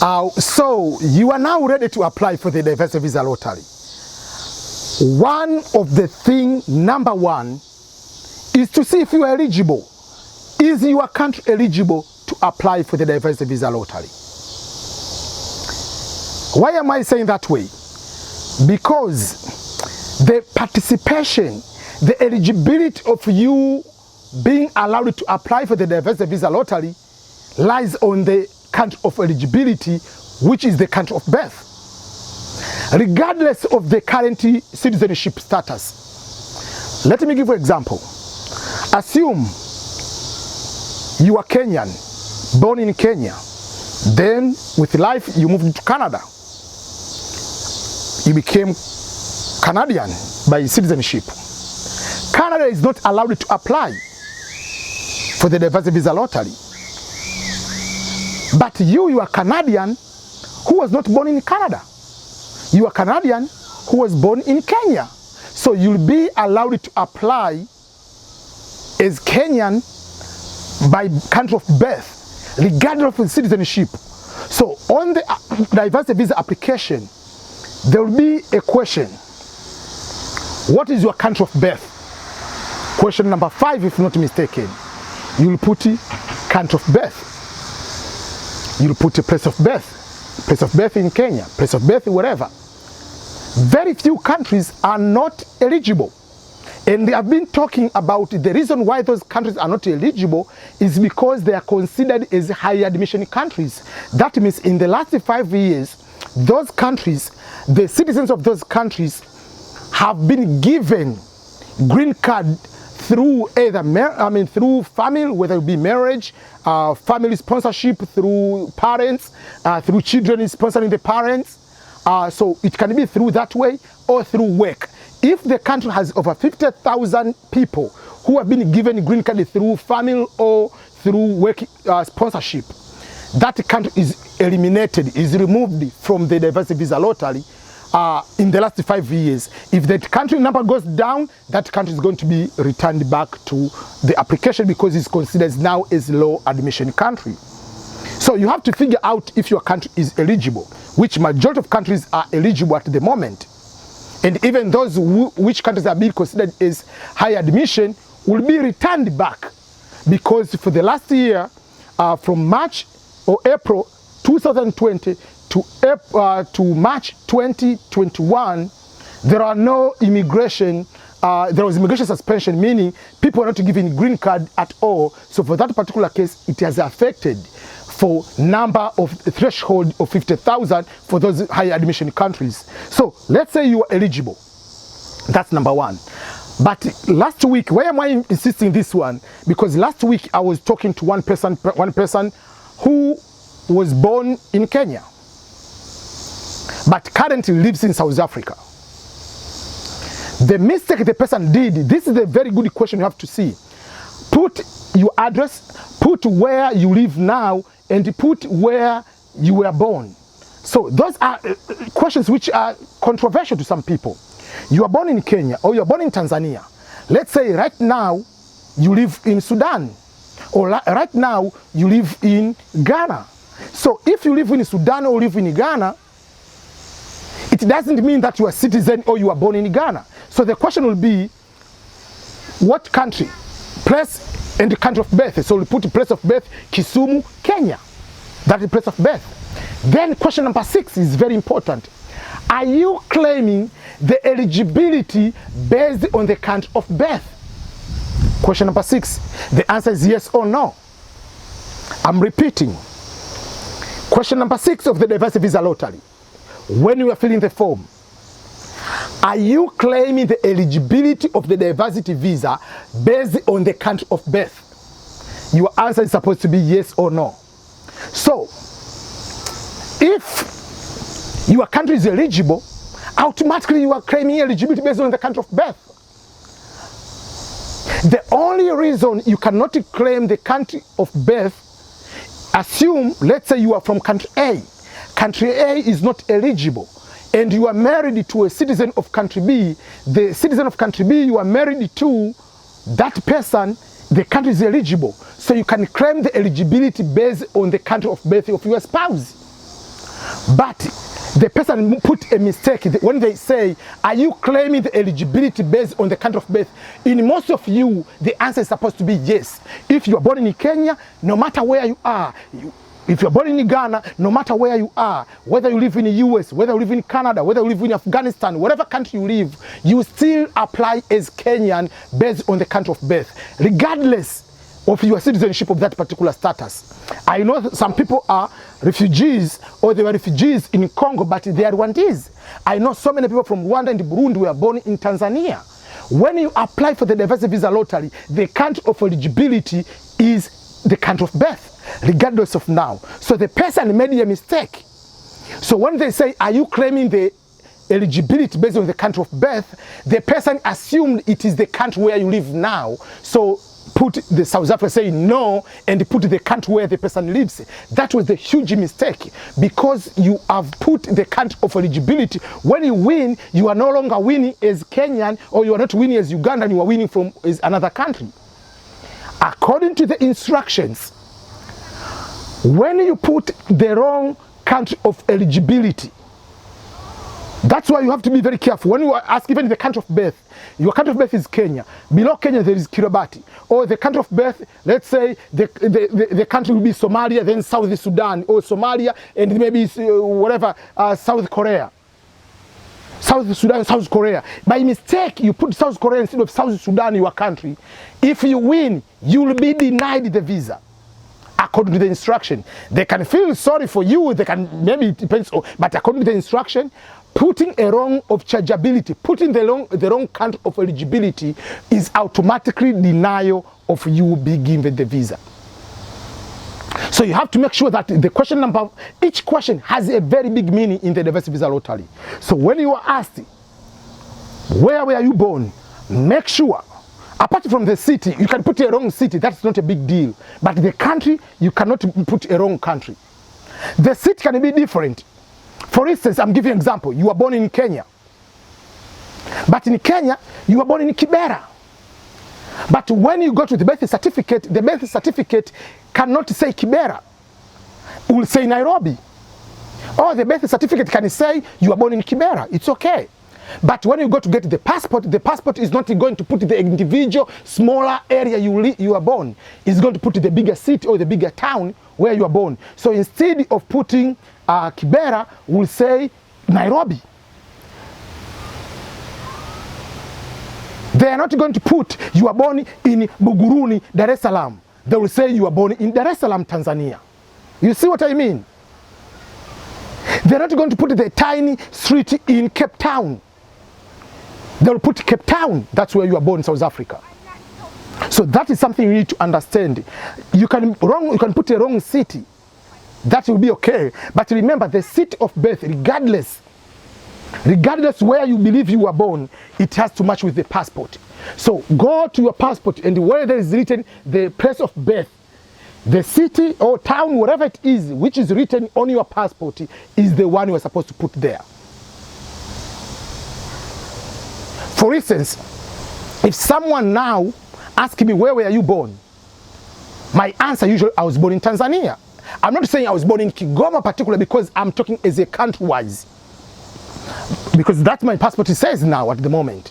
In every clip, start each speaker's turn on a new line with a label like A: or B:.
A: So you are now ready to apply for the diversity visa lottery. One of the things, number one, is to see if you are eligible. Is your country eligible to apply for the diversity visa lottery? Why am I saying that way? Because the participation, the eligibility of you being allowed to apply for the diversity visa lottery lies on the country of eligibility, which is the country of birth. Regardless of the current citizenship status. Let me give you an example. Assume you are Kenyan, born in Kenya. Then with life you moved to Canada. You became Canadian by citizenship. Canada is not allowed to apply for the diversity visa lottery. But you are Canadian who was not born in Canada. You are Canadian who was born in Kenya. So you'll be allowed to apply as Kenyan by country of birth, regardless of citizenship. So on the diversity visa application, there will be a question. What is your country of birth? Question number 5, if not mistaken. You'll put country of birth. You'll put a place of birth. Place of birth in Kenya, place of birth wherever. Very few countries are not eligible. And they have been talking about the reason why those countries are not eligible is because they are considered as high admission countries. That means in the last 5 years, those countries, the citizens of those countries have been given green card through either through family, whether it be marriage, family sponsorship, through parents, through children sponsoring the parents. So it can be through that way or through work. If the country has over 50,000 people who have been given green card through family or through work sponsorship, that country is eliminated, is removed from the diversity visa lottery in the last 5 years. If that country number goes down, that country is going to be returned back to the application because it's considered now as low admission country. So you have to figure out if your country is eligible, which majority of countries are eligible at the moment. And even those which countries are being considered as high admission will be returned back, because for the last year, from March or April 2020 to March 2021, there are no immigration, there was immigration suspension, meaning people are not given green card at all. So for that particular case, it has affected for number of threshold of 50,000 for those high admission countries. So let's say you are eligible. That's number one. But last week, why am I insisting this one? Because last week I was talking to one person who was born in Kenya, but currently lives in South Africa. The mistake the person did, this is a very good question you have to see. Put your address, put where you live now, and put where you were born. So those are questions which are controversial to some people. You are born in Kenya or you are born in Tanzania. Let's say right now you live in Sudan, or right now you live in Ghana. So if you live in Sudan or live in Ghana, it doesn't mean that you are a citizen or you are born in Ghana. So the question will be, what country? Place and the country of birth. So we put the place of birth, Kisumu, Kenya. That's the place of birth. Then question number 6 is very important. Are you claiming the eligibility based on the country of birth? Question number 6. The answer is yes or no. I'm repeating. Question number 6 of the diversity visa lottery. When you are filling the form, are you claiming the eligibility of the diversity visa based on the country of birth? Your answer is supposed to be yes or no. So, if your country is eligible, automatically you are claiming eligibility based on the country of birth. The only reason you cannot claim the country of birth, assume, let's say you are from country A. Country A is not eligible, and you are married to a citizen of country B. The citizen of country B you are married to, that person, the country is eligible. So you can claim the eligibility based on the country of birth of your spouse. But the person put a mistake when they say, are you claiming the eligibility based on the country of birth? In most of you, the answer is supposed to be yes. If you are born in Kenya, no matter where you are, if you're born in Ghana, no matter where you are, whether you live in the US, whether you live in Canada, whether you live in Afghanistan, whatever country you live, you still apply as Kenyan based on the country of birth, regardless of your citizenship of that particular status. I know that some people are refugees, or they were refugees in Congo, but they are Rwandese. I know so many people from Rwanda and Burundi were born in Tanzania. When you apply for the diversity visa lottery, the country of eligibility is the country of birth, regardless of now. So the person made a mistake. So when they say, are you claiming the eligibility based on the country of birth, the person assumed it is the country where you live now. So put the South Africa saying no and put the country where the person lives. That was the huge mistake, because you have put the country of eligibility. When you win, you are no longer winning as Kenyan, or you are not winning as Ugandan, you are winning from as another country. According to the instructions, when you put the wrong country of eligibility, that's why you have to be very careful. When you ask even the country of birth, your country of birth is Kenya. Below Kenya there is Kiribati. Or the country of birth, let's say the country will be Somalia, then South Sudan, or Somalia, and maybe whatever, South Korea. South Sudan, South Korea. By mistake, you put South Korea instead of South Sudan in your country. If you win, you will be denied the visa. According to the instruction, they can feel sorry for you. They can, maybe it depends, but according to the instruction, putting a wrong of chargeability, putting the wrong country of eligibility is automatically denial of you being given the visa. So you have to make sure that the question number, each question has a very big meaning in the diversity visa lottery. So when you are asked, where were you born? Make sure, apart from the city, you can put a wrong city, that's not a big deal. But the country, you cannot put a wrong country. The city can be different. For instance, I'm giving an example. You were born in Kenya. But in Kenya, you were born in Kibera. But when you go to the birth certificate cannot say Kibera. It will say Nairobi. Or the birth certificate can say you were born in Kibera. It's okay. But when you go to get the passport is not going to put the individual smaller area you are born. It's going to put the bigger city or the bigger town where you are born. So instead of putting Kibera, will say Nairobi. They are not going to put you are born in Buguruni, Dar es Salaam. They will say you are born in Dar es Salaam, Tanzania. You see what I mean? They're not going to put the tiny street in Cape Town. They'll put Cape Town. That's where you are born in South Africa. So that is something you need to understand. You can put a wrong city. That will be okay. But remember, the city of birth, regardless where you believe you were born, it has to match with the passport. So go to your passport, and where there is written the place of birth, the city or town, whatever it is, which is written on your passport, is the one you are supposed to put there. For instance, if someone now asks me, where were you born? My answer usually, I was born in Tanzania. I'm not saying I was born in Kigoma particularly, because I'm talking as a country-wise. Because that's my passport says now at the moment.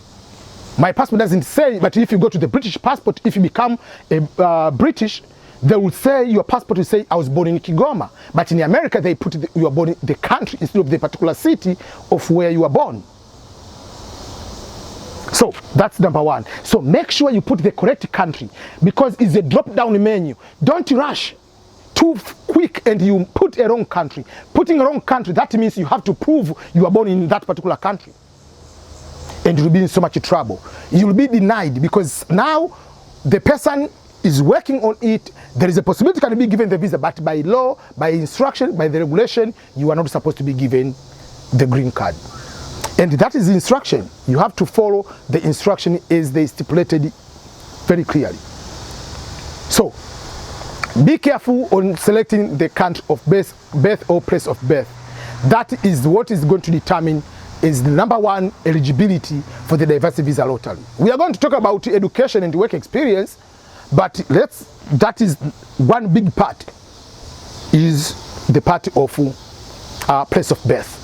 A: My passport doesn't say, but if you go to the British passport, if you become a British, they will say, your passport will say, I was born in Kigoma. But in America, they put you are born in the country instead of the particular city of where you are born. So that's number one. So make sure you put the correct country, because it's a drop-down menu. Don't rush too quick and you put a wrong country. Putting a wrong country, that means you have to prove you are born in that particular country. And you'll be in so much trouble. You'll be denied, because now the person is working on it. There is a possibility can be given the visa, but by law, by instruction, by the regulation, you are not supposed to be given the green card. And that is the instruction. You have to follow the instruction as they stipulated very clearly. So be careful on selecting the country of birth or place of birth. That is what is going to determine is the number one eligibility for the diversity visa lottery. We are going to talk about education and work experience, but that is one big part, is the part of place of birth.